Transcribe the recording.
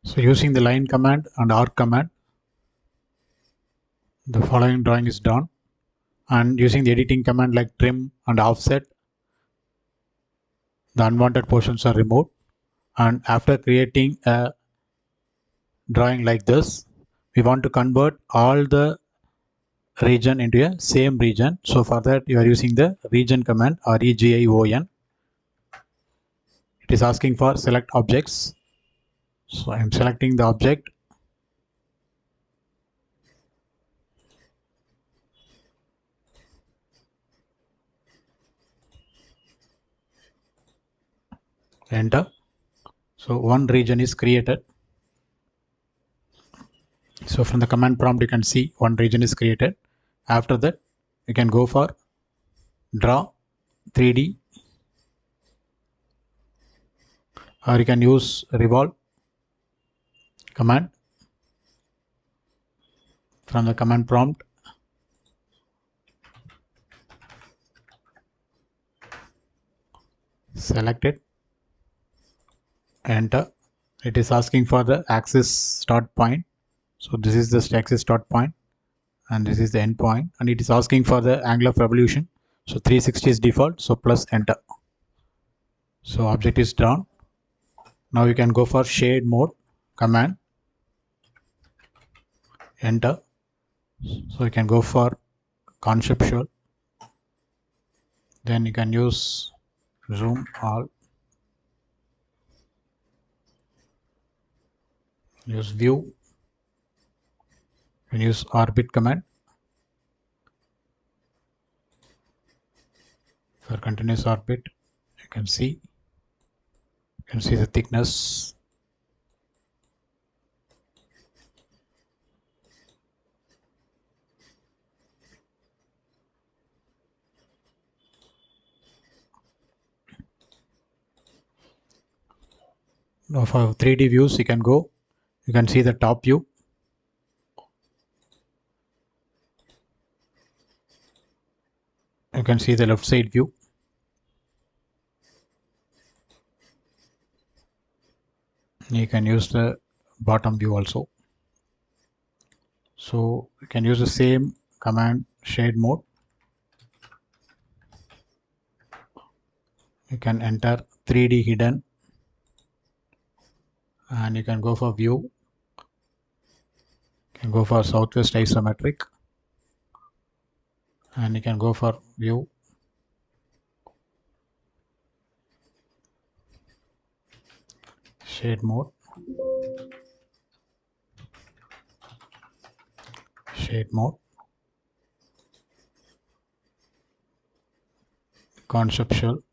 So using the line command and arc command, the following drawing is done, and using the editing command like trim and offset, the unwanted portions are removed. And after creating a drawing like this, we want to convert all the region into a same region. So for that you are using the region command, REGION. It is asking for select objects. So I am selecting the object. Enter. So one region is created. So from the command prompt you can see one region is created. After that you can go for draw 3D, or you can use revolve command. From the command prompt, select it, enter. It is asking for the axis start point. So this is the axis start point and this is the end point, and it is asking for the angle of revolution. So 360 is default, so plus enter. So object is drawn. Now you can go for shade mode command, enter. So you can go for conceptual, then you can use zoom all, use view, and use orbit command. For continuous orbit you can see the thickness. Now for 3D views you can see the top view, you can see the left side view, you can use the bottom view also. So you can use the same command, shade mode. You can enter 3D hidden, and you can go for view, you can go for southwest isometric, and you can go for view, shade mode, conceptual,